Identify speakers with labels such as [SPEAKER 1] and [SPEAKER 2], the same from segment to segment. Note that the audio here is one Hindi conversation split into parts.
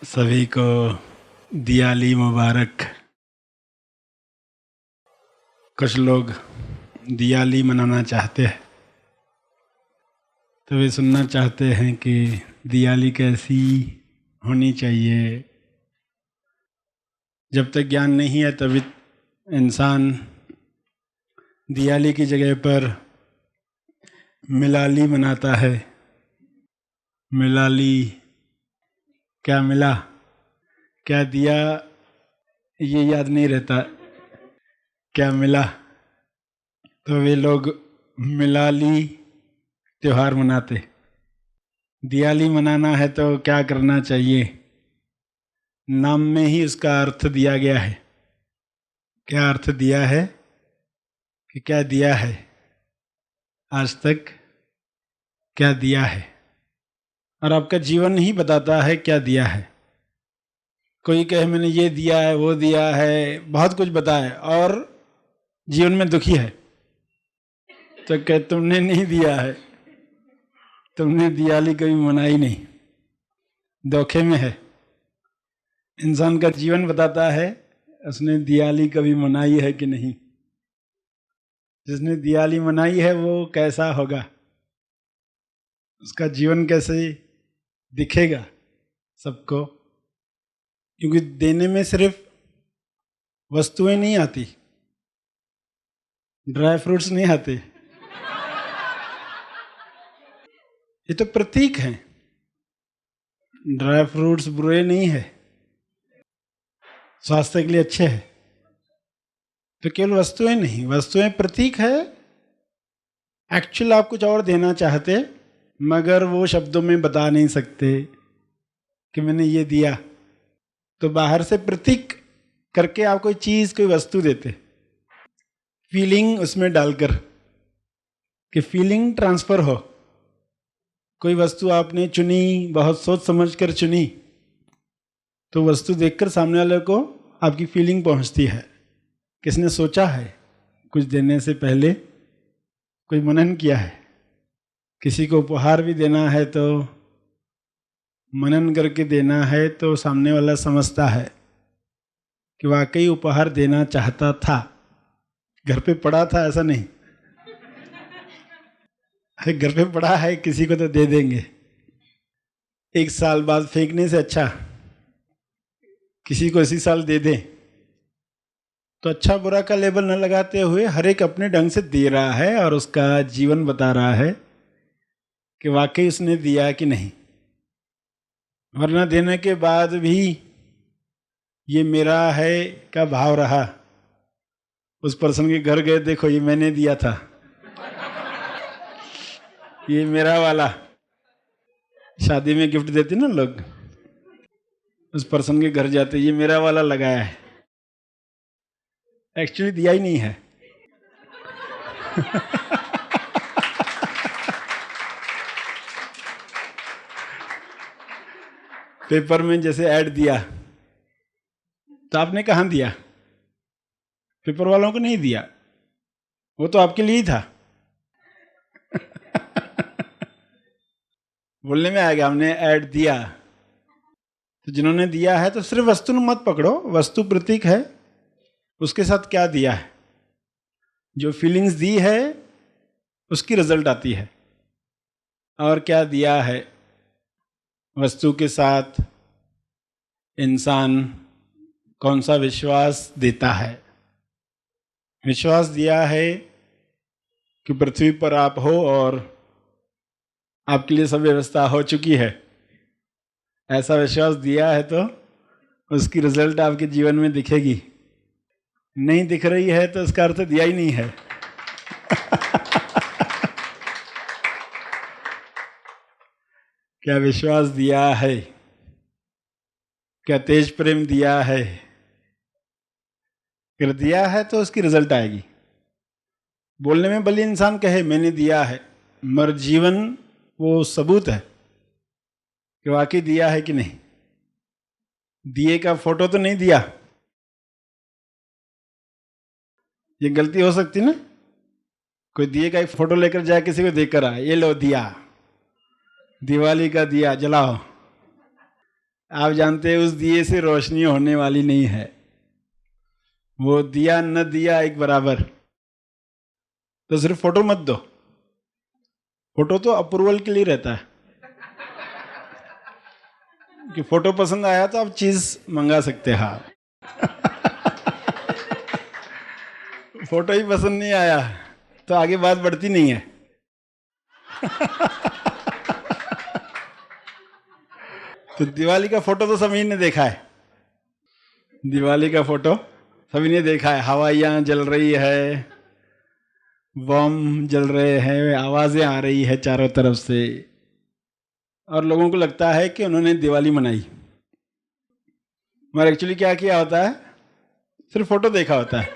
[SPEAKER 1] सभी को दिवाली मुबारक। कुछ लोग दिवाली मनाना चाहते हैं तो वे सुनना चाहते हैं कि दिवाली कैसी होनी चाहिए। जब तक ज्ञान नहीं है तभी इंसान दिवाली की जगह पर मिलाली मनाता है। मिलाली क्या मिला क्या दिया ये याद नहीं रहता, क्या मिला। तो वे लोग मिलाली त्योहार मनाते। दिवाली मनाना है तो क्या करना चाहिए, नाम में ही उसका अर्थ दिया गया है। क्या अर्थ दिया है कि क्या दिया है, आज तक क्या दिया है, और आपका जीवन ही बताता है क्या दिया है। कोई कहे मैंने ये दिया है वो दिया है, बहुत कुछ बताए और जीवन में दुखी है, तो कहे तुमने नहीं दिया है, तुमने दिवाली कभी मनाई नहीं, धोखे में है। इंसान का जीवन बताता है उसने दिवाली कभी मनाई है कि नहीं। जिसने दिवाली मनाई है वो कैसा होगा, उसका जीवन कैसे दिखेगा सबको। क्योंकि देने में सिर्फ वस्तुएं नहीं आती, ड्राई फ्रूट्स नहीं आते, ये तो प्रतीक हैं। ड्राई फ्रूट्स बुरे नहीं है, स्वास्थ्य के लिए अच्छे हैं। तो केवल वस्तुएं नहीं, वस्तुएं प्रतीक है। एक्चुअल आप कुछ और देना चाहते मगर वो शब्दों में बता नहीं सकते कि मैंने ये दिया। तो बाहर से प्रतीक करके आप कोई चीज कोई वस्तु देते, फीलिंग उसमें डालकर कि फीलिंग ट्रांसफर हो। कोई वस्तु आपने चुनी, बहुत सोच समझ कर चुनी, तो वस्तु देखकर सामने वाले को आपकी फीलिंग पहुंचती है। किसने सोचा है कुछ देने से पहले, कोई मनन किया है। किसी को उपहार भी देना है तो मनन करके देना है, तो सामने वाला समझता है कि वाकई उपहार देना चाहता था, घर पे पड़ा था ऐसा नहीं। अरे घर पे पड़ा है किसी को तो दे देंगे, एक साल बाद फेंकने से अच्छा किसी को इसी साल दे दें। तो अच्छा बुरा का लेबल न लगाते हुए हर एक अपने ढंग से दे रहा है और उसका जीवन बता रहा है कि वाकई उसने दिया कि नहीं। वरना देने के बाद भी ये मेरा है का भाव रहा। उस पर्सन के घर गए, देखो ये मैंने दिया था, ये मेरा वाला। शादी में गिफ्ट देते ना लोग, उस पर्सन के घर जाते, ये मेरा वाला लगाया है, एक्चुअली दिया ही नहीं है। पेपर में जैसे ऐड दिया तो आपने कहाँ दिया, पेपर वालों को नहीं दिया, वो तो आपके लिए ही था। बोलने में आएगा हमने ऐड दिया। तो जिन्होंने दिया है तो सिर्फ वस्तु न मत पकड़ो, वस्तु प्रतीक है, उसके साथ क्या दिया है, जो फीलिंग्स दी है उसकी रिजल्ट आती है। और क्या दिया है, वस्तु के साथ इंसान कौन सा विश्वास देता है। विश्वास दिया है कि पृथ्वी पर आप हो और आपके लिए सब व्यवस्था हो चुकी है, ऐसा विश्वास दिया है तो उसकी रिजल्ट आपके जीवन में दिखेगी। नहीं दिख रही है तो उसका अर्थ दिया ही नहीं है। क्या विश्वास दिया है, क्या तेज प्रेम दिया है। अगर दिया है तो उसकी रिजल्ट आएगी। बोलने में भले इंसान कहे मैंने दिया है, मगर जीवन वो सबूत है कि वाकई दिया है कि नहीं। दिए का फोटो तो नहीं दिया, ये गलती हो सकती ना। कोई दिए का एक फोटो लेकर जाए किसी को देकर आए, ये लो दिया, दिवाली का दिया जलाओ, आप जानते हैं उस दिए से रोशनी होने वाली नहीं है। वो दिया न दिया एक बराबर। तो सिर्फ फोटो मत दो, फोटो तो अप्रूवल के लिए रहता है कि फोटो पसंद आया तो आप चीज मंगा सकते हैं। हाँ फोटो ही पसंद नहीं आया तो आगे बात बढ़ती नहीं है। तो दिवाली का फोटो तो सभी ने देखा है, दिवाली का फोटो सभी ने देखा है। हवाइयाँ जल रही है, बम जल रहे हैं, आवाजें आ रही है चारों तरफ से, और लोगों को लगता है कि उन्होंने दिवाली मनाई। मगर एक्चुअली क्या किया होता है, सिर्फ फोटो देखा होता है।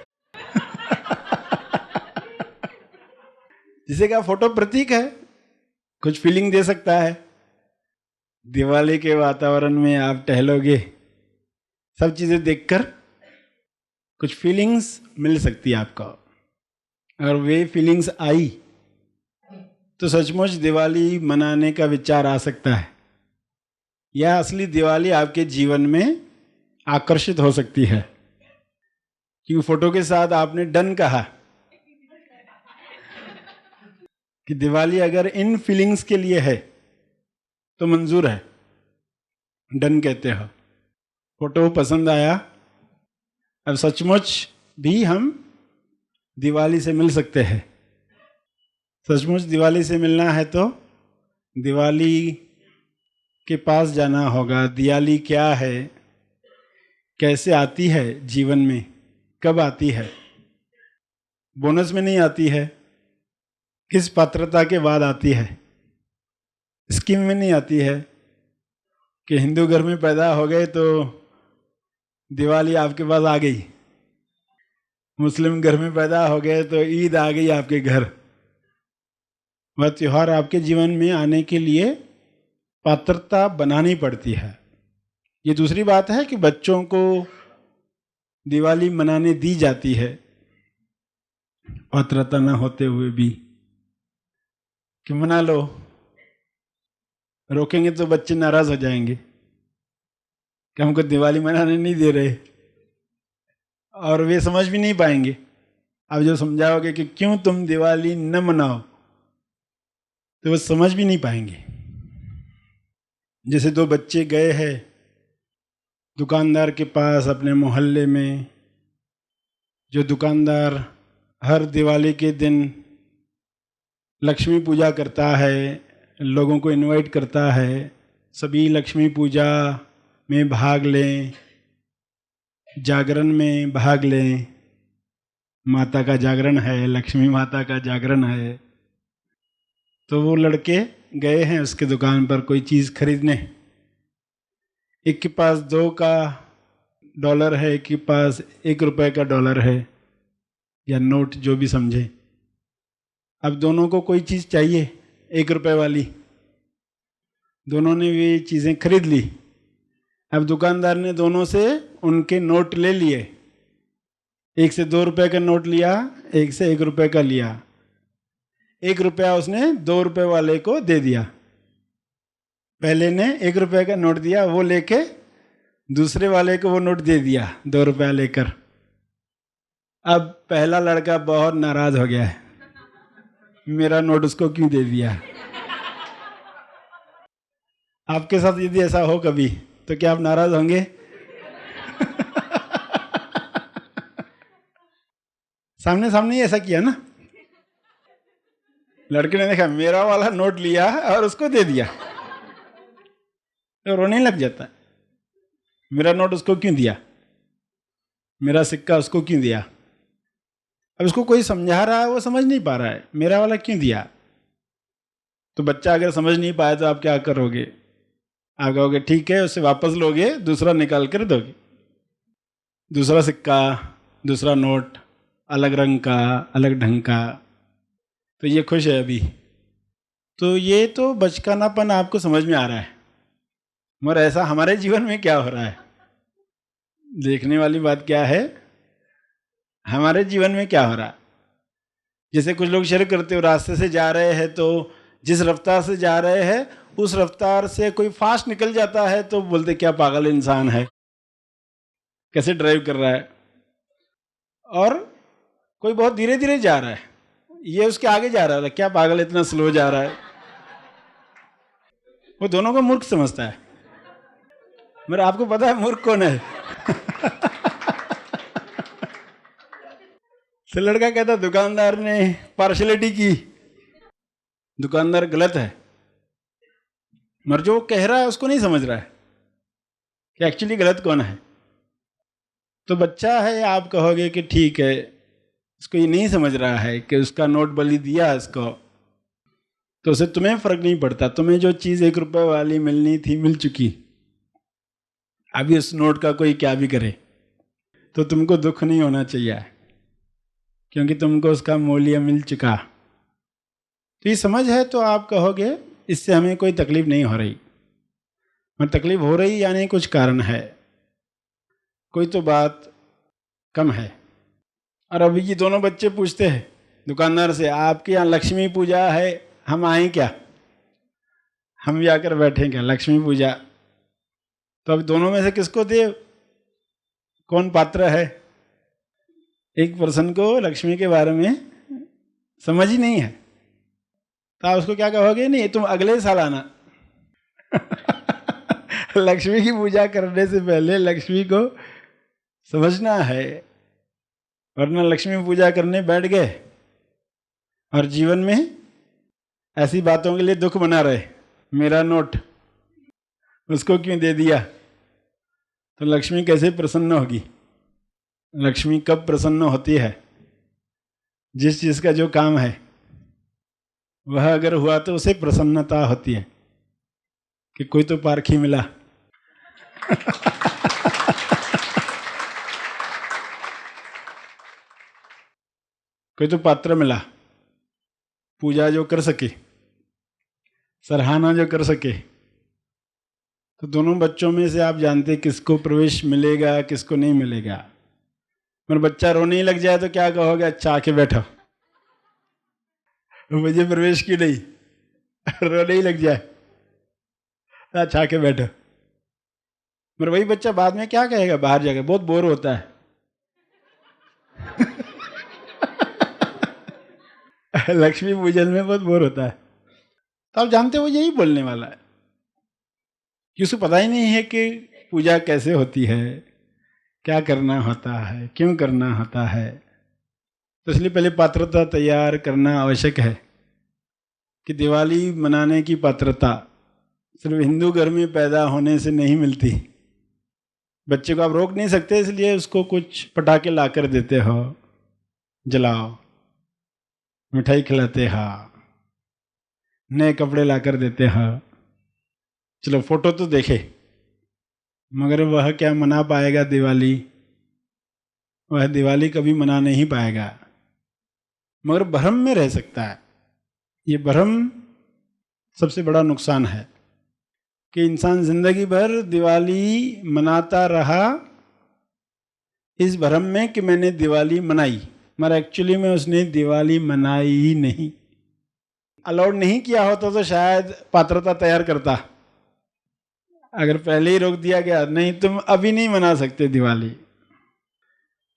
[SPEAKER 1] जिसे क्या फोटो प्रतीक है, कुछ फीलिंग दे सकता है। दिवाली के वातावरण में आप टहलोगे, सब चीजें देखकर कुछ फीलिंग्स मिल सकती है आपको, अगर वे फीलिंग्स आई तो सचमुच दिवाली मनाने का विचार आ सकता है, या असली दिवाली आपके जीवन में आकर्षित हो सकती है। क्योंकि फोटो के साथ आपने डन कहा कि दिवाली अगर इन फीलिंग्स के लिए है तो मंजूर है, डन कहते हो। फोटो पसंद आया, अब सचमुच भी हम दिवाली से मिल सकते हैं। सचमुच दिवाली से मिलना है तो दिवाली के पास जाना होगा। दिवाली क्या है, कैसे आती है जीवन में, कब आती है, बोनस में नहीं आती है, किस पात्रता के बाद आती है, स्कीम में नहीं आती है कि हिंदू घर में पैदा हो गए तो दिवाली आपके पास आ गई, मुस्लिम घर में पैदा हो गए तो ईद आ गई आपके घर। वह त्योहार आपके जीवन में आने के लिए पात्रता बनानी पड़ती है। ये दूसरी बात है कि बच्चों को दिवाली मनाने दी जाती है पात्रता न होते हुए भी, कि मना लो। रोकेंगे तो बच्चे नाराज हो जाएंगे कि हमको दिवाली मनाने नहीं दे रहे, और वे समझ भी नहीं पाएंगे। आप जो समझाओगे कि क्यों तुम दिवाली न मनाओ, तो वो समझ भी नहीं पाएंगे। जैसे दो बच्चे गए हैं दुकानदार के पास अपने मोहल्ले में, जो दुकानदार हर दिवाली के दिन लक्ष्मी पूजा करता है, लोगों को इनवाइट करता है, सभी लक्ष्मी पूजा में भाग लें, जागरण में भाग लें। माता का जागरण है, लक्ष्मी माता का जागरण है। तो वो लड़के गए हैं उसके दुकान पर कोई चीज़ खरीदने। एक के पास 2 का डॉलर है, एक के पास 1 रुपए का डॉलर है, या नोट जो भी समझे। अब दोनों को कोई चीज़ चाहिए 1 रुपए वाली, दोनों ने वे चीज़ें खरीद ली। अब दुकानदार ने दोनों से उनके नोट ले लिए, एक से 2 रुपए का नोट लिया, एक से 1 रुपए का लिया। 1 रुपया उसने 2 रुपए वाले को दे दिया। पहले ने 1 रुपए का नोट दिया, वो लेके दूसरे वाले को वो नोट दे दिया 2 रुपया लेकर। अब पहला लड़का बहुत नाराज हो गया है, मेरा नोट उसको क्यों दे दिया। आपके साथ यदि ऐसा हो कभी तो क्या आप नाराज होंगे? सामने सामने ही ऐसा किया ना, लड़के ने देखा मेरा वाला नोट लिया और उसको दे दिया, तो रोने लग जाता है। मेरा नोट उसको क्यों दिया, मेरा सिक्का उसको क्यों दिया। अब उसको कोई समझा रहा है, वो समझ नहीं पा रहा है, मेरा वाला क्यों दिया। तो बच्चा अगर समझ नहीं पाया तो आप क्या करोगे? आप कहोगे ठीक है, उससे वापस लोगे, दूसरा निकाल कर दोगे, दूसरा सिक्का, दूसरा नोट, अलग रंग का, अलग ढंग का। तो ये खुश है अभी। तो ये तो बचकानापन आपको समझ में आ रहा है, मगर ऐसा हमारे जीवन में क्या हो रहा है? देखने वाली बात क्या है, हमारे जीवन में क्या हो रहा है। जैसे कुछ लोग शेयर करते हो, रास्ते से जा रहे हैं तो जिस रफ्तार से जा रहे हैं उस रफ्तार से कोई फास्ट निकल जाता है तो बोलते क्या पागल इंसान है, कैसे ड्राइव कर रहा है। और कोई बहुत धीरे धीरे जा रहा है, ये उसके आगे जा रहा है, क्या पागल इतना स्लो जा रहा है। वो दोनों को मूर्ख समझता है। मगर आपको पता है मूर्ख कौन है? तो लड़का कहता दुकानदार ने पार्शलिटी की, दुकानदार गलत है, मगर जो कह रहा है उसको नहीं समझ रहा है कि एक्चुअली गलत कौन है। तो बच्चा है, आप कहोगे कि ठीक है, उसको ये नहीं समझ रहा है कि उसका नोट बलि दिया इसको, तो उसे तुम्हें फर्क नहीं पड़ता। तुम्हें जो चीज़ 1 रुपए वाली मिलनी थी मिल चुकी, अभी उस नोट का कोई क्या भी करे तो तुमको दुख नहीं होना चाहिए, क्योंकि तुमको उसका मूल्य मिल चुका। तो ये समझ है तो आप कहोगे इससे हमें कोई तकलीफ नहीं हो रही। मैं तकलीफ हो रही यानी कुछ कारण है, कोई तो बात कम है। और अभी ये दोनों बच्चे पूछते हैं दुकानदार से, आपके यहाँ लक्ष्मी पूजा है, हम आए क्या, हम भी आकर बैठे क्या लक्ष्मी पूजा। तो अब दोनों में से किसको दे, कौन पात्र है? एक पर्सन को लक्ष्मी के बारे में समझ ही नहीं है, तो आप उसको क्या कहोगे, नहीं तुम अगले साल आना। लक्ष्मी की पूजा करने से पहले लक्ष्मी को समझना है, वरना लक्ष्मी पूजा करने बैठ गए और जीवन में ऐसी बातों के लिए दुख बना रहे, मेरा नोट उसको क्यों दे दिया, तो लक्ष्मी कैसे प्रसन्न होगी? लक्ष्मी कब प्रसन्न होती है? जिस चीज़ का जो काम है वह अगर हुआ तो उसे प्रसन्नता होती है कि कोई तो पारखी मिला। कोई तो पात्र मिला, पूजा जो कर सके, सराहना जो कर सके। तो दोनों बच्चों में से आप जानते किसको प्रवेश मिलेगा किसको नहीं मिलेगा। मगर बच्चा रोने ही लग जाए तो क्या कहोगे, अच्छा आके बैठो, मुझे प्रवेश की नहीं। रोने ही लग जाए, अच्छा आके बैठो। मगर वही बच्चा बाद में क्या कहेगा, बाहर जाकर बहुत बोर होता है। लक्ष्मी पूजन में बहुत बोर होता है। तो आप जानते हो यही बोलने वाला है कि उसको पता ही नहीं है कि पूजा कैसे होती है, क्या करना होता है, क्यों करना होता है। तो इसलिए पहले पात्रता तैयार करना आवश्यक है कि दिवाली मनाने की पात्रता सिर्फ हिंदू घर में पैदा होने से नहीं मिलती। बच्चे को आप रोक नहीं सकते, इसलिए उसको कुछ पटाखे ला कर देते हो, जलाओ, मिठाई खिलाते हो, नए कपड़े ला कर देते हो, चलो फोटो तो देखे। मगर वह क्या मना पाएगा दिवाली? वह दिवाली कभी मना नहीं पाएगा, मगर भ्रम में रह सकता है। ये भ्रम सबसे बड़ा नुकसान है कि इंसान जिंदगी भर दिवाली मनाता रहा इस भ्रम में कि मैंने दिवाली मनाई, मगर एक्चुअली में उसने दिवाली मनाई ही नहीं। अलाउड नहीं किया होता तो शायद पात्रता तैयार करता। अगर पहले ही रोक दिया गया, नहीं तुम अभी नहीं मना सकते दिवाली,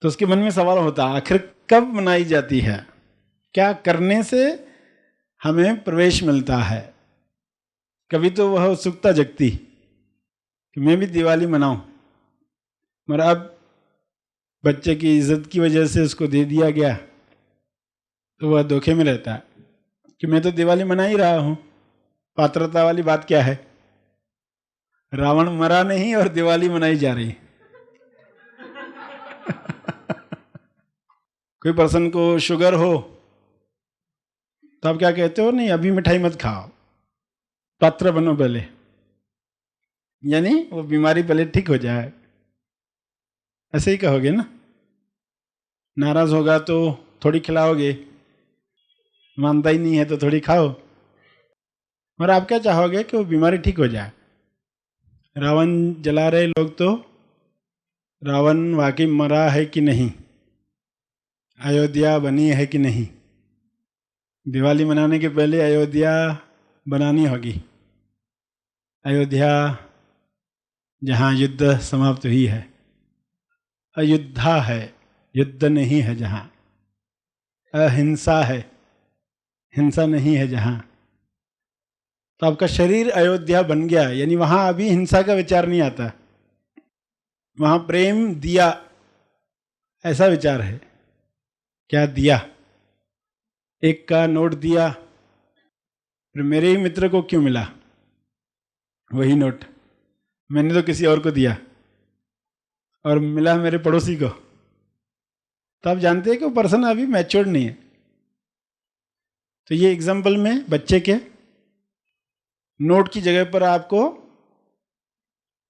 [SPEAKER 1] तो उसके मन में सवाल होता आखिर कब मनाई जाती है, क्या करने से हमें प्रवेश मिलता है। कभी तो वह उत्सुकता जगती कि मैं भी दिवाली मनाऊं, मगर अब बच्चे की इज्जत की वजह से उसको दे दिया गया तो वह धोखे में रहता है कि मैं तो दिवाली मना ही रहा हूं। पात्रता वाली बात क्या है, रावण मरा नहीं और दिवाली मनाई जा रही। कोई पर्सन को शुगर हो तो आप क्या कहते हो, नहीं अभी मिठाई मत खाओ, पात्र बनो पहले, यानी वो बीमारी पहले ठीक हो जाए। ऐसे ही कहोगे ना, नाराज होगा तो थोड़ी खिलाओगे, मानता ही नहीं है तो थोड़ी खाओ। और आप क्या चाहोगे कि वो बीमारी ठीक हो जाए। रावण जला रहे लोग तो रावण वाकई मरा है कि नहीं, अयोध्या बनी है कि नहीं। दिवाली मनाने के पहले अयोध्या बनानी होगी, अयोध्या जहाँ युद्ध समाप्त हुई है, अयुद्धा है, युद्ध नहीं है जहाँ। अहिंसा है, हिंसा नहीं है जहाँ। तो आपका शरीर अयोध्या बन गया, यानी वहाँ अभी हिंसा का विचार नहीं आता, वहाँ प्रेम दिया ऐसा विचार है। क्या दिया? एक का नोट दिया, फिर मेरे ही मित्र को क्यों मिला वही नोट? मैंने तो किसी और को दिया और मिला मेरे पड़ोसी को। तो आप जानते हैं कि वो पर्सन अभी मैच्योर्ड नहीं है। तो ये एग्जाम्पल में बच्चे के नोट की जगह पर आपको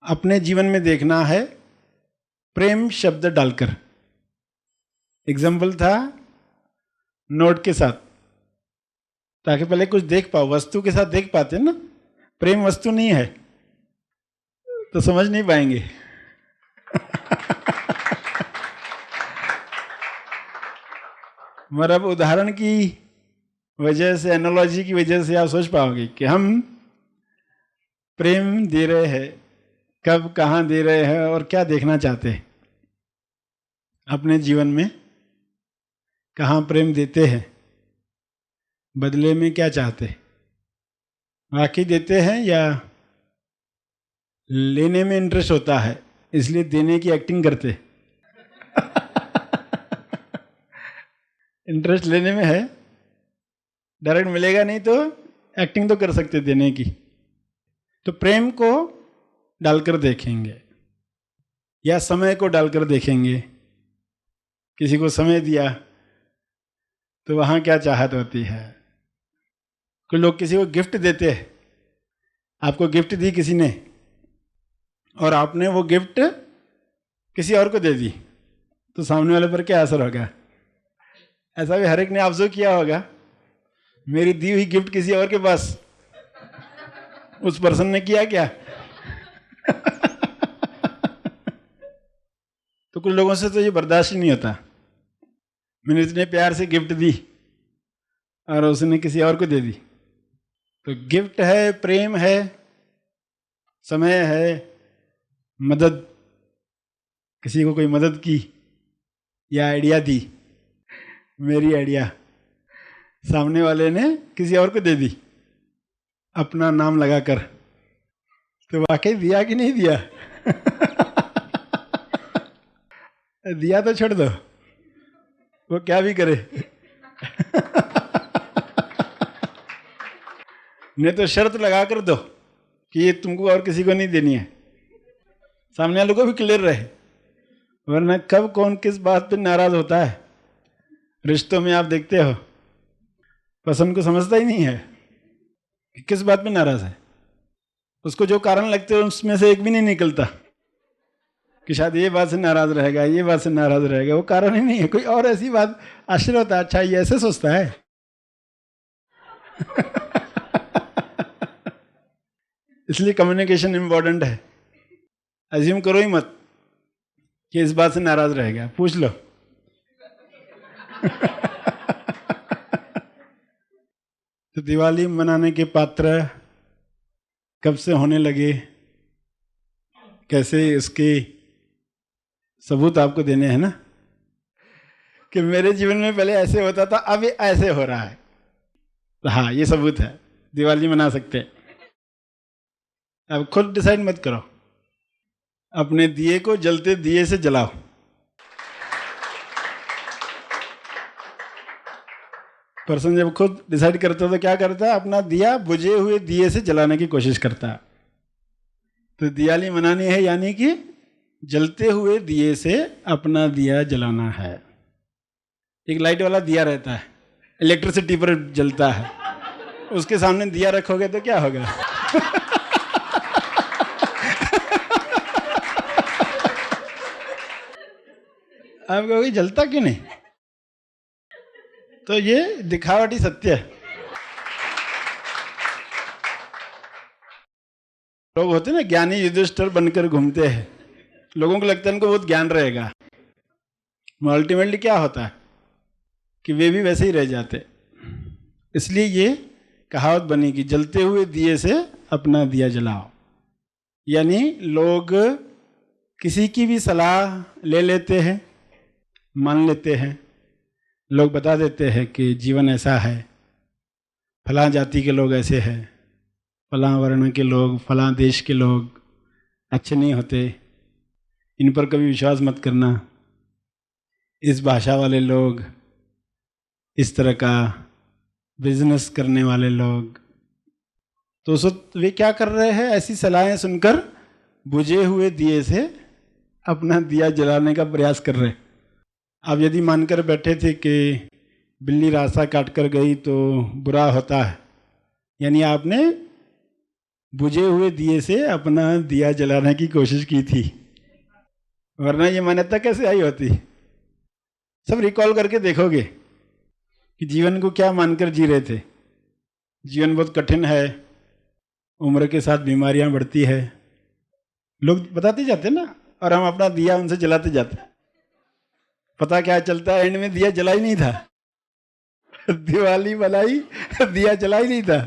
[SPEAKER 1] अपने जीवन में देखना है प्रेम शब्द डालकर। एग्जाम्पल था नोट के साथ, ताकि पहले कुछ देख पाओ, वस्तु के साथ देख पाते ना। प्रेम वस्तु नहीं है तो समझ नहीं पाएंगे। मगर अब उदाहरण की वजह से, एनालॉजी की वजह से आप सोच पाओगे कि हम प्रेम दे रहे हैं, कब कहाँ दे रहे हैं और क्या देखना चाहते हैं अपने जीवन में। कहाँ प्रेम देते हैं, बदले में क्या चाहते हैं? वाकई देते हैं या लेने में इंटरेस्ट होता है इसलिए देने की एक्टिंग करते? इंटरेस्ट लेने में है, डायरेक्ट मिलेगा नहीं तो एक्टिंग तो कर सकते देने की। तो प्रेम को डालकर देखेंगे या समय को डालकर देखेंगे। किसी को समय दिया तो वहाँ क्या चाहत होती है। कुछ लोग किसी को गिफ्ट देते हैं, आपको गिफ्ट दी किसी ने और आपने वो गिफ्ट किसी और को दे दी, तो सामने वाले पर क्या असर होगा? ऐसा भी हर एक ने ऑब्जर्व किया होगा, मेरी दी हुई गिफ्ट किसी और के पास, उस पर्सन ने किया क्या? तो कुछ लोगों से तो ये बर्दाश्त ही नहीं होता। मैंने इतने प्यार से गिफ्ट दी और उसने किसी और को दे दी। तो गिफ्ट है, प्रेम है, समय है, मदद, किसी को कोई मदद की या आइडिया दी, मेरी आइडिया सामने वाले ने किसी और को दे दी अपना नाम लगाकर, तो वाकई दिया कि नहीं दिया? दिया तो छोड़ दो, वो क्या भी करे। नहीं तो शर्त लगा कर दो कि ये तुमको और किसी को नहीं देनी है, सामने वालों को भी क्लियर रहे। वरना कब कौन किस बात पे नाराज होता है। रिश्तों में आप देखते हो, पसंद को समझता ही नहीं है कि किस बात पे नाराज है। उसको जो कारण लगते हैं उसमें से एक भी नहीं निकलता कि शायद ये बात से नाराज रहेगा, ये बात से नाराज रहेगा। वो कारण ही नहीं है, कोई और ऐसी बात आश्चर्य होता है, अच्छा ये ऐसे सोचता है। इसलिए कम्युनिकेशन इंपॉर्टेंट है। अज्यूम करो ही मत कि इस बात से नाराज रहेगा, पूछ लो। तो दिवाली मनाने के पात्र कब से होने लगे, कैसे, इसके सबूत आपको देने हैं ना। कि मेरे जीवन में पहले ऐसे होता था, अब ये ऐसे हो रहा है। तो हाँ, ये सबूत है, दिवाली मना सकते हैं। अब खुद डिसाइड मत करो, अपने दिए को जलते दिए से जलाओ। पर्सन जब खुद डिसाइड करता है तो क्या करता है? अपना दिया बुझे हुए दिए से जलाने की कोशिश करता है। तो दिवाली मनानी है यानी कि जलते हुए दिए से अपना दिया जलाना है। एक लाइट वाला दिया रहता है, इलेक्ट्रिसिटी पर जलता है, उसके सामने दिया रखोगे तो क्या होगा? आप कहोगे जलता क्यों नहीं? तो ये दिखावटी सत्य है। लोग होते हैं ना, ज्ञानी युधिष्ठिर बनकर घूमते हैं, लोगों को लगता है उनको बहुत ज्ञान रहेगा। अल्टीमेटली क्या होता है कि वे भी वैसे ही रह जाते। इसलिए ये कहावत बनी कि जलते हुए दिए से अपना दिया जलाओ। यानी लोग किसी की भी सलाह ले लेते हैं, मान लेते हैं। लोग बता देते हैं कि जीवन ऐसा है, फलां जाति के लोग ऐसे हैं, फलां वर्ण के लोग, फलां देश के लोग अच्छे नहीं होते, इन पर कभी विश्वास मत करना, इस भाषा वाले लोग, इस तरह का बिजनेस करने वाले लोग। तो उस वक्त वे क्या कर रहे हैं, ऐसी सलाहें सुनकर बुझे हुए दिए से अपना दिया जलाने का प्रयास कर रहे हैं। अब यदि मानकर बैठे थे कि बिल्ली रास्ता काट कर गई तो बुरा होता है, यानी आपने बुझे हुए दिए से अपना दिया जलाने की कोशिश की थी, वरना ये मान्यता कैसे आई होती। सब रिकॉल करके देखोगे कि जीवन को क्या मानकर जी रहे थे। जीवन बहुत कठिन है, उम्र के साथ बीमारियां बढ़ती है, लोग बताते जाते ना, और हम अपना दिया उनसे जलाते जाते। पता क्या चलता है, एंड में दिया जला ही नहीं था। दिवाली बनाई, दिया जला ही नहीं था।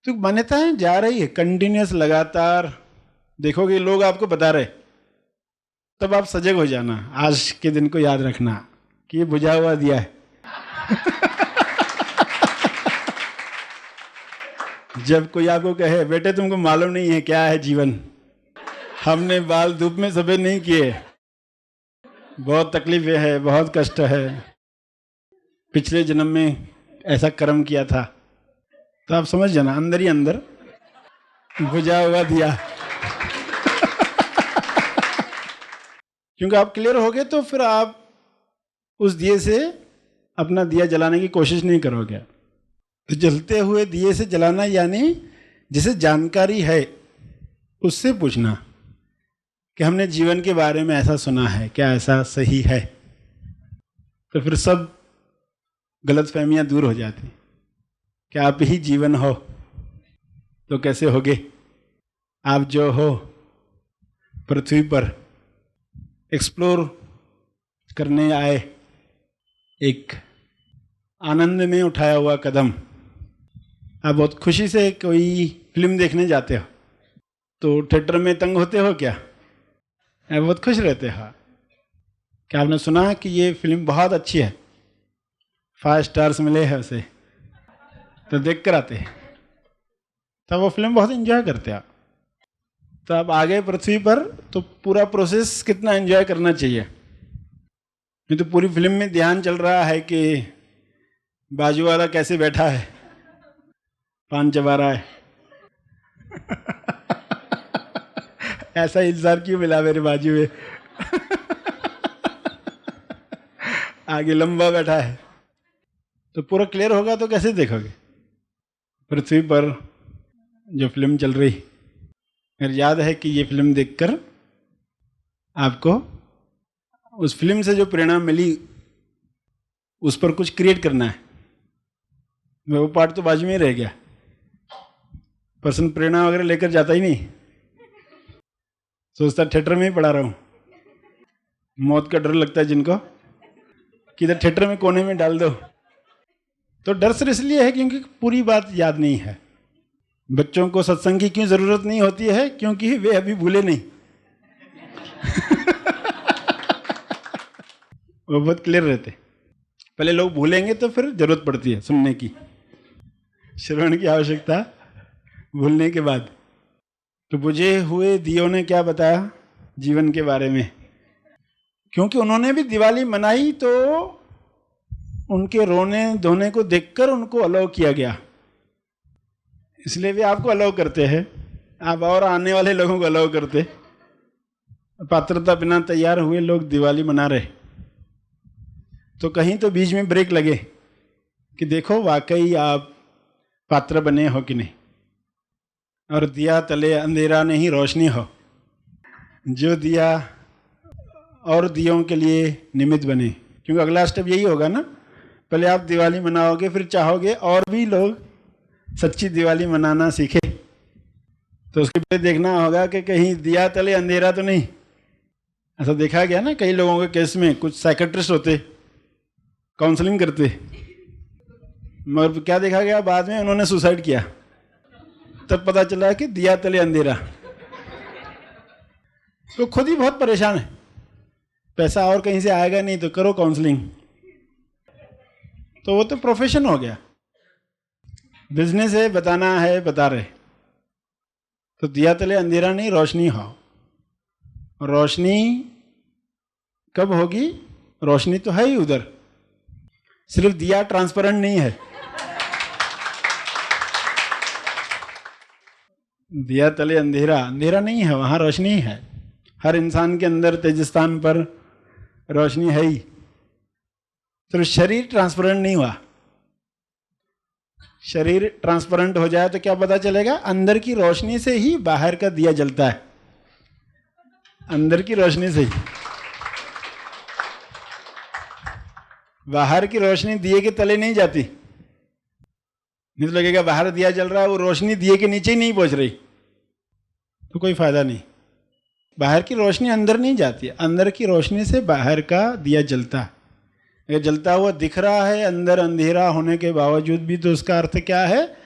[SPEAKER 1] तो मान्यताएं जा रही है कंटिन्यूस, लगातार। देखोगे लोग आपको बता रहे, तब आप सजग हो जाना, आज के दिन को याद रखना कि ये बुझा हुआ दिया है। जब कोई आपको कहे बेटे तुमको मालूम नहीं है क्या है जीवन, हमने बाल धूप में सफेद नहीं किए, बहुत तकलीफें है, बहुत कष्ट है, पिछले जन्म में ऐसा कर्म किया था, तो आप समझ जाना अंदर ही अंदर बुझा हुआ दिया। क्योंकि आप क्लियर हो गए तो फिर आप उस दिए से अपना दिया जलाने की कोशिश नहीं करोगे। तो जलते हुए दिए से जलाना यानी जिसे जानकारी है उससे पूछना कि हमने जीवन के बारे में ऐसा सुना है, क्या ऐसा सही है? तो फिर सब गलतफहमियां दूर हो जाती। क्या आप ही जीवन हो तो कैसे होगे? आप जो हो पृथ्वी पर एक्सप्लोर करने आए, एक आनंद में उठाया हुआ कदम। आप बहुत खुशी से कोई फिल्म देखने जाते हो तो थिएटर में तंग होते हो क्या? आप बहुत खुश रहते हो। क्या आपने सुना कि ये फिल्म बहुत अच्छी है, 5 स्टार्स मिले हैं उसे, तो देख कर आते हैं, तब वो फिल्म बहुत एंजॉय करते हैं। तो आप आ गए पृथ्वी पर तो पूरा प्रोसेस कितना एंजॉय करना चाहिए। नहीं तो पूरी फिल्म में ध्यान चल रहा है कि बाजू वाला कैसे बैठा है, पान चबा रहा है। ऐसा इंतजार क्यों मिला मेरे बाजू में? आगे लंबा बैठा है। तो पूरा क्लियर होगा तो कैसे देखोगे? पृथ्वी पर जो फिल्म चल रही, मेरे याद है कि ये फिल्म देखकर आपको उस फिल्म से जो प्रेरणा मिली उस पर कुछ क्रिएट करना है। वो पार्ट तो बाजू में ही रह गया, पर्सन प्रेरणा वगैरह लेकर जाता ही नहीं, सोचता थिएटर में ही पड़ा रहा हूं। मौत का डर लगता है जिनको, किधर थिएटर में कोने में डाल दो। तो डर सिर्फ इसलिए है क्योंकि पूरी बात याद नहीं है। बच्चों को सत्संग की क्यों जरूरत नहीं होती है? क्योंकि वे अभी भूले नहीं। वो बहुत क्लियर रहते। पहले लोग भूलेंगे तो फिर जरूरत पड़ती है सुनने की, श्रवण की आवश्यकता भूलने के बाद। तो बुझे हुए दियों ने क्या बताया जीवन के बारे में? क्योंकि उन्होंने भी दिवाली मनाई तो उनके रोने धोने को देखकर उनको अलाउ किया गया, इसलिए वे आपको अलाउ करते हैं। आप और आने वाले लोगों को अलाउ करते। पात्रता बिना तैयार हुए लोग दिवाली मना रहे, तो कहीं तो बीच में ब्रेक लगे कि देखो वाकई आप पात्र बने हो कि नहीं, और दिया तले अंधेरा नहीं रोशनी हो। जो दिया और दियों के लिए निमित्त बने, क्योंकि अगला स्टेप यही होगा ना, पहले आप दिवाली मनाओगे फिर चाहोगे और भी लोग सच्ची दिवाली मनाना सीखे, तो उसके पहले देखना होगा कि कहीं दिया तले अंधेरा तो नहीं। ऐसा देखा गया ना कई लोगों के केस में, कुछ साइकेट्रिस्ट होते काउंसलिंग करते, मगर क्या देखा गया बाद में उन्होंने सुसाइड किया। तब पता चला कि दिया तले अंधेरा। तो खुद ही बहुत परेशान है, पैसा और कहीं से आएगा नहीं तो करो काउंसलिंग। तो वो तो प्रोफेशन हो गया, बिजनेस है, बताना है, बता रहे। तो दिया तले अंधेरा नहीं, रोशनी हो। रोशनी कब होगी? रोशनी तो है ही उधर, सिर्फ दिया ट्रांसपेरेंट नहीं है। दिया तले अंधेरा, अंधेरा नहीं है, वहां रोशनी है। हर इंसान के अंदर तेजस्थान पर रोशनी है ही। तो शरीर ट्रांसपेरेंट नहीं हुआ। शरीर ट्रांसपेरेंट हो जाए तो क्या पता चलेगा? अंदर की रोशनी से ही बाहर का दिया जलता है, अंदर की रोशनी से ही। बाहर की रोशनी दिए के तले नहीं जाती, नहीं तो लगेगा बाहर दिया जल रहा है, वो रोशनी दिए के नीचे ही नहीं पहुंच रही, तो कोई फायदा नहीं। बाहर की रोशनी अंदर नहीं जाती, अंदर की रोशनी से बाहर का दिया जलता है। अगर जलता हुआ दिख रहा है अंदर अंधेरा होने के बावजूद भी, तो उसका अर्थ क्या है?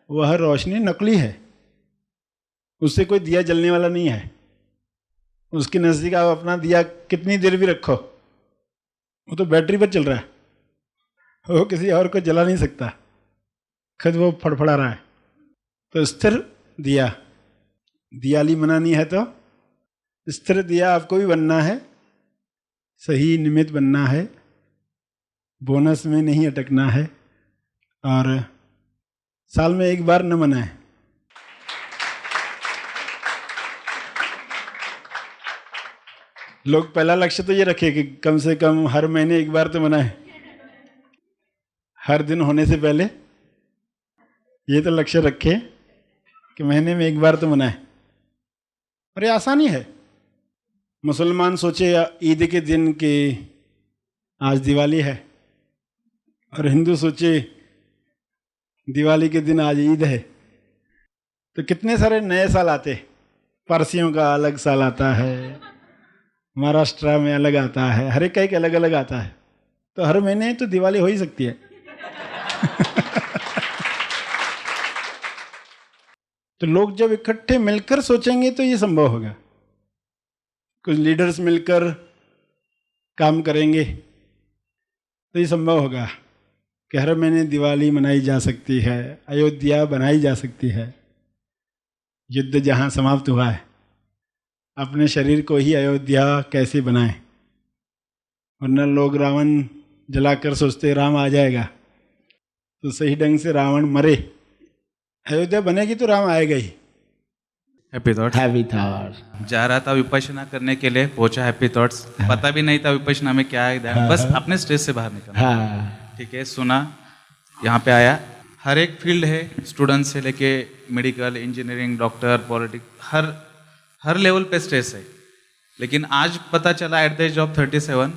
[SPEAKER 1] वह रोशनी नकली है, उससे कोई दिया जलने वाला नहीं है। उसके नज़दीक आप अपना दिया कितनी देर भी रखो, वो तो बैटरी पर चल रहा है, वो किसी और को जला नहीं सकता, खुद वो फड़फड़ा रहा है। तो स्थिर दिया, दियाली मनानी है तो स्थिर दिया आपको भी बनना है, सही निमित्त बनना है, बोनस में नहीं अटकना है, और साल में एक बार न मनाए। लोग पहला लक्ष्य तो ये रखे कि कम से कम हर महीने एक बार तो मनाए, हर दिन होने से पहले ये तो लक्ष्य रखे कि महीने में एक बार तो मनाए। और ये आसानी है। मुसलमान सोचे ईद के दिन कि आज दिवाली है, और हिंदू सोचे दिवाली के दिन आज ईद है, तो कितने सारे नए साल आते। पारसियों का अलग साल आता है, महाराष्ट्र में अलग आता है, हर एक का एक अलग अलग आता है। तो हर महीने तो दिवाली हो ही सकती है। तो लोग जब इकट्ठे मिलकर सोचेंगे तो ये संभव होगा। कुछ लीडर्स मिलकर काम करेंगे तो ये संभव होगा कि हर महीने दिवाली मनाई जा सकती है, अयोध्या बनाई जा सकती है। युद्ध जहाँ समाप्त हुआ है, अपने शरीर को ही अयोध्या कैसे बनाएं। वरना लोग रावण जलाकर सोचते राम आ जाएगा, तो सही ढंग से रावण मरे, अयोध्या बनेगी तो राम आएगा ही।
[SPEAKER 2] Happy thoughts.
[SPEAKER 3] Happy thought.
[SPEAKER 2] जा रहा था विपश्यना करने के लिए, पहुंचा हैप्पी थॉट्स, पता भी नहीं था विपश्यना में क्या है, बस अपने स्टेज से बाहर निकला।
[SPEAKER 3] हाँ,
[SPEAKER 2] ठीक है, सुना, यहाँ पे आया। हर एक फील्ड है, स्टूडेंट से लेके मेडिकल, इंजीनियरिंग, डॉक्टर, पॉलिटिक्स, हर लेवल पे स्ट्रेस है। लेकिन आज पता चला at the age of 37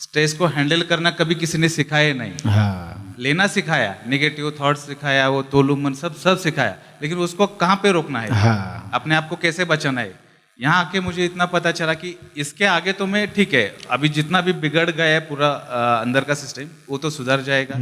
[SPEAKER 2] stress को हैंडल करना कभी किसी ने सिखाया नहीं।
[SPEAKER 3] हाँ,
[SPEAKER 2] लेना सिखाया, नेगेटिव थॉट्स सिखाया, वो तोलू मन सब सिखाया, लेकिन उसको कहाँ पे रोकना है,
[SPEAKER 3] हाँ,
[SPEAKER 2] अपने आप को कैसे बचाना है। यहाँ आके मुझे इतना पता चला कि इसके आगे तो मैं ठीक है, अभी जितना भी बिगड़ गया है पूरा अंदर का सिस्टम, वो तो सुधर जाएगा।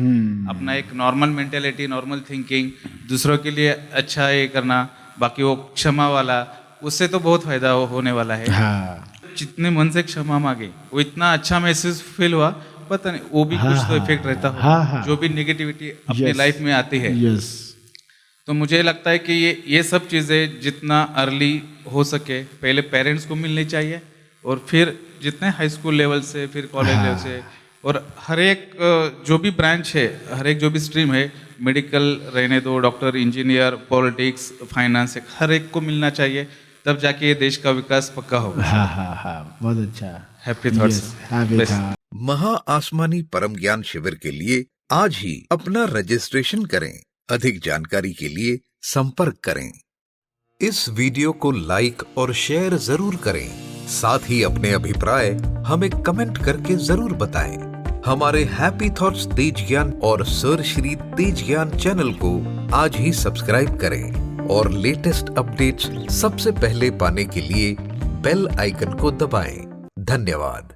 [SPEAKER 2] अपना एक नॉर्मल मेंटेलिटी, नॉर्मल थिंकिंग, दूसरों के लिए अच्छा ये करना, बाकी वो क्षमा वाला, उससे तो बहुत फायदा होने वाला है।
[SPEAKER 3] हाँ,
[SPEAKER 2] जितने मन से क्षमा मांगे वो इतना अच्छा महसूस फील हुआ, पता नहीं वो भी कुछ तो इफेक्ट रहता हो, जो भी नेगेटिविटी अपनी लाइफ में आती है।
[SPEAKER 3] यस।
[SPEAKER 2] तो मुझे लगता है कि ये सब चीज़ें जितना अर्ली हो सके पहले पेरेंट्स को मिलनी चाहिए, और फिर जितने हाई स्कूल लेवल से, फिर कॉलेज लेवल से, और हर एक जो भी ब्रांच है, हर एक जो भी स्ट्रीम है, मेडिकल रहने दो, डॉक्टर, इंजीनियर, पॉलिटिक्स, फाइनेंस, हर एक को मिलना चाहिए, तब जाके ये देश का विकास पक्का होगा।
[SPEAKER 3] हाँ हाँ हाँ, बहुत अच्छा।
[SPEAKER 2] Happy thoughts.
[SPEAKER 3] Happy thought.
[SPEAKER 4] महा आसमानी परम ज्ञान शिविर के लिए आज ही अपना रजिस्ट्रेशन करें। अधिक जानकारी के लिए संपर्क करें। इस वीडियो को लाइक और शेयर जरूर करें। साथ ही अपने अभिप्राय हमें कमेंट करके जरूर बताएं। हमारे हैप्पी थॉट्स तेज ज्ञान और सर श्री तेज ज्ञान चैनल को आज ही सब्सक्राइब करें, और लेटेस्ट अपडेट्स सबसे पहले पाने के लिए बेल आइकन को दबाएं। धन्यवाद।